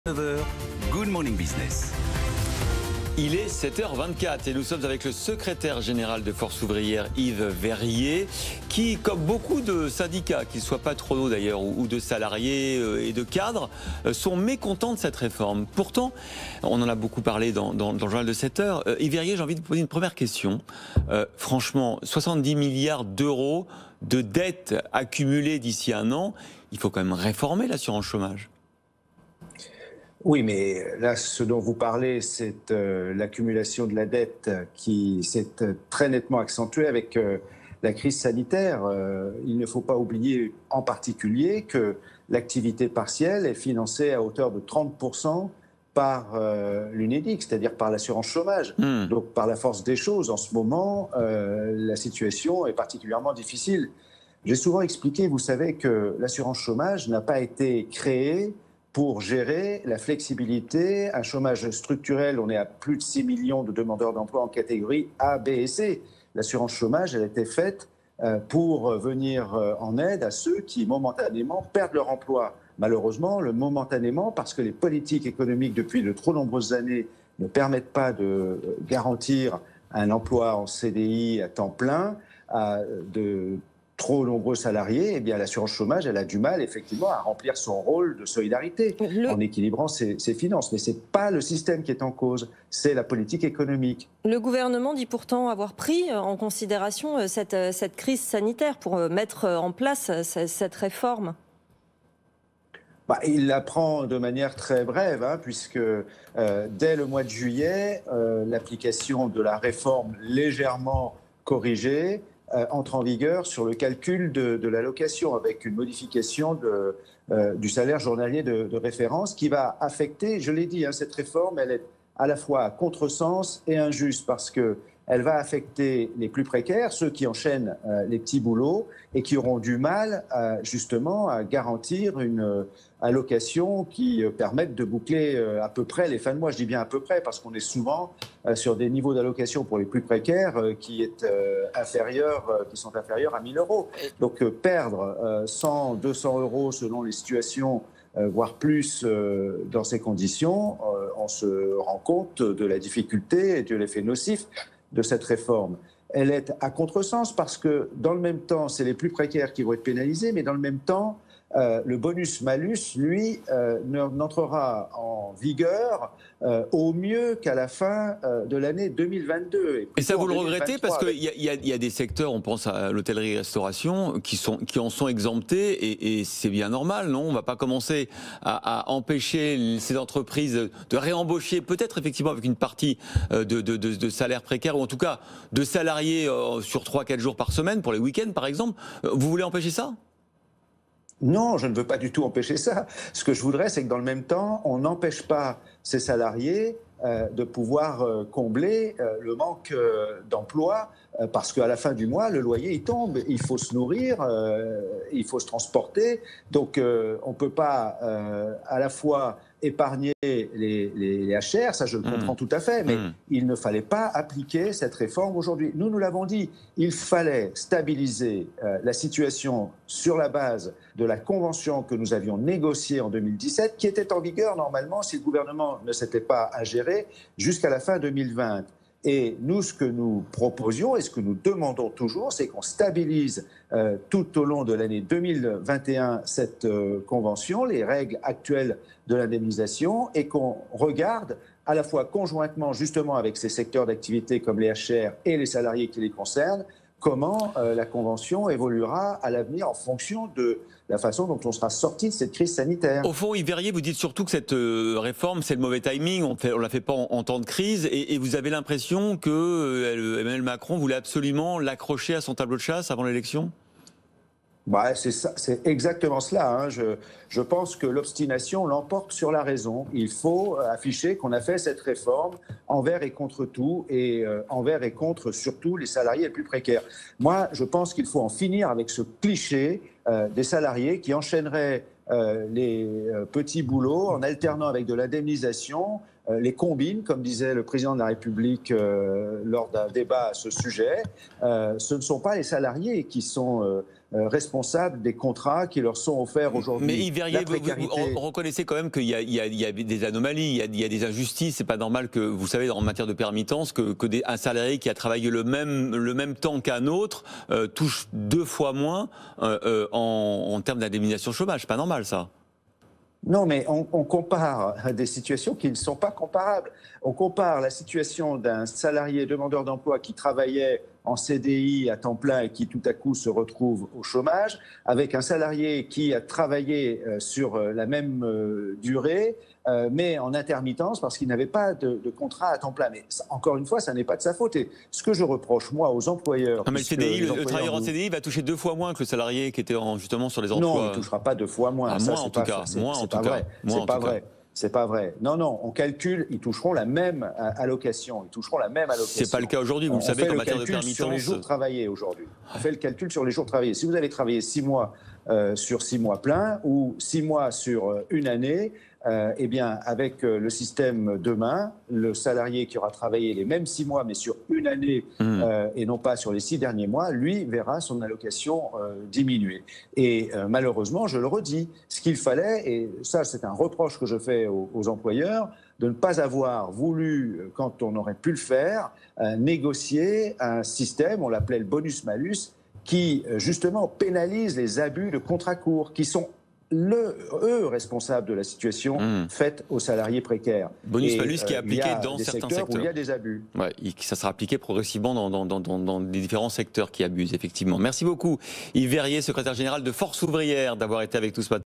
9h, Good Morning Business. Il est 7h24 et nous sommes avec le secrétaire général de Force ouvrière, Yves Verrier, qui, comme beaucoup de syndicats, qu'ils soient patronaux d'ailleurs ou de salariés et de cadres, sont mécontents de cette réforme. Pourtant, on en a beaucoup parlé dans le journal de 7h. Yves Verrier, j'ai envie de vous poser une première question. Franchement, 70 milliards d'euros de dettes accumulées d'ici un an, il faut quand même réformer l'assurance chômage. Oui, mais là, ce dont vous parlez, c'est l'accumulation de la dette qui s'est très nettement accentuée avec la crise sanitaire. Il ne faut pas oublier en particulier que l'activité partielle est financée à hauteur de 30% par l'UNEDIC, c'est-à-dire par l'assurance chômage. Donc, par la force des choses, en ce moment, la situation est particulièrement difficile. J'ai souvent expliqué, vous savez, que l'assurance chômage n'a pas été créée pour gérer la flexibilité, un chômage structurel. On est à plus de 6 millions de demandeurs d'emploi en catégorie A, B et C. L'assurance chômage, elle a été faite pour venir en aide à ceux qui, momentanément, perdent leur emploi. Malheureusement, momentanément, parce que les politiques économiques, depuis de trop nombreuses années, ne permettent pas de garantir un emploi en CDI à temps plein à de trop nombreux salariés, eh bien l'assurance chômage, elle a du mal effectivement à remplir son rôle de solidarité en équilibrant ses finances. Mais ce n'est pas le système qui est en cause, c'est la politique économique. Le gouvernement dit pourtant avoir pris en considération cette crise sanitaire pour mettre en place cette réforme. Il la prend de manière très brève, puisque dès le mois de juillet, l'application de la réforme légèrement corrigée entre en vigueur sur le calcul de l'allocation, avec une modification du salaire journalier de référence qui va affecter, je l'ai dit, cette réforme, elle est à la fois à contresens et injuste, parce qu'elle va affecter les plus précaires, ceux qui enchaînent les petits boulots et qui auront du mal justement à garantir une allocation qui permette de boucler à peu près les fins de mois. Je dis bien à peu près parce qu'on est souvent sur des niveaux d'allocation pour les plus précaires qui sont inférieurs à 1 000 euros. Donc perdre 100, 200 euros selon les situations, voire plus dans ces conditions, on se rend compte de la difficulté et de l'effet nocif de cette réforme. Elle est à contresens parce que dans le même temps, c'est les plus précaires qui vont être pénalisés, mais dans le même temps, le bonus-malus, lui, n'entrera en vigueur au mieux qu'à la fin de l'année 2022. Et ça, vous le regrettez parce qu'il y a des secteurs, on pense à l'hôtellerie-restauration, qui en sont exemptés et c'est bien normal, non? On ne va pas commencer à empêcher ces entreprises de réembaucher, peut-être effectivement avec une partie de salaires précaires, ou en tout cas de salariés sur 3-4 jours par semaine, pour les week-ends par exemple. Vous voulez empêcher ça ? Non, je ne veux pas du tout empêcher ça. Ce que je voudrais, c'est que dans le même temps, on n'empêche pas ces salariés de pouvoir combler le manque d'emploi, parce qu'à la fin du mois, le loyer il tombe, il faut se nourrir, il faut se transporter. Donc on ne peut pas à la fois épargner les HR, ça je le comprends tout à fait, mais il ne fallait pas appliquer cette réforme aujourd'hui. Nous l'avons dit, il fallait stabiliser la situation sur la base de la convention que nous avions négociée en 2017, qui était en vigueur normalement si le gouvernement ne s'était pas ingéré jusqu'à la fin 2020. Et nous, ce que nous proposions et ce que nous demandons toujours, c'est qu'on stabilise tout au long de l'année 2021 cette convention, les règles actuelles de l'indemnisation, et qu'on regarde à la fois conjointement justement avec ces secteurs d'activité comme les HR et les salariés qui les concernent, comment la Convention évoluera à l'avenir en fonction de la façon dont on sera sorti de cette crise sanitaire. Au fond, Yves Verrier, vous dites surtout que cette réforme, c'est le mauvais timing, on ne la fait pas en temps de crise, et vous avez l'impression que Emmanuel Macron voulait absolument l'accrocher à son tableau de chasse avant l'élection ? C'est exactement cela. Je pense que l'obstination l'emporte sur la raison. Il faut afficher qu'on a fait cette réforme envers et contre tout, et envers et contre surtout les salariés les plus précaires. Moi, je pense qu'il faut en finir avec ce cliché des salariés qui enchaîneraient les petits boulots en alternant avec de l'indemnisation, les combines, comme disait le président de la République lors d'un débat à ce sujet. Ce ne sont pas les salariés qui sont responsables des contrats qui leur sont offerts aujourd'hui. Mais Yves Verrier, vous reconnaissez quand même qu'il y a des anomalies, il y a des injustices. C'est pas normal que, vous savez, en matière de permittence, un salarié qui a travaillé le même temps qu'un autre touche 2 fois moins en termes d'indemnisation chômage. C'est pas normal, ça. Non, mais on compare des situations qui ne sont pas comparables. On compare la situation d'un salarié demandeur d'emploi qui travaillait en CDI à temps plein et qui tout à coup se retrouve au chômage, avec un salarié qui a travaillé sur la même durée, mais en intermittence parce qu'il n'avait pas de contrat à temps plein. Mais encore une fois, ça n'est pas de sa faute. Et ce que je reproche, moi, aux employeurs... Non, mais le travailleur en CDI va toucher 2 fois moins que le salarié qui était justement sur les emplois... Non, il ne touchera pas 2 fois moins. Ah, moins en tout cas. C'est pas vrai. C'est pas vrai. Non, on calcule, ils toucheront la même allocation. C'est pas le cas aujourd'hui, vous le savez, en matière de permittance. Sur les jours travaillés aujourd'hui. On fait le calcul sur les jours travaillés. Si vous avez travaillé 6 mois sur 6 mois pleins ou 6 mois sur une année, eh bien, avec le système demain, le salarié qui aura travaillé les mêmes 6 mois, mais sur une année et non pas sur les 6 derniers mois, lui verra son allocation diminuer. Et malheureusement, je le redis, ce qu'il fallait, et ça c'est un reproche que je fais aux employeurs, de ne pas avoir voulu, quand on aurait pu le faire, négocier un système, on l'appelait le bonus-malus, qui justement pénalise les abus de contrats courts, qui sont eux responsables de la situation faite aux salariés précaires. Bonus-malus qui est appliqué dans certains secteurs. Où il y a des abus. Ouais, ça sera appliqué progressivement dans les différents secteurs qui abusent, effectivement. Merci beaucoup Yves Verrier, secrétaire général de Force Ouvrière, d'avoir été avec nous ce matin.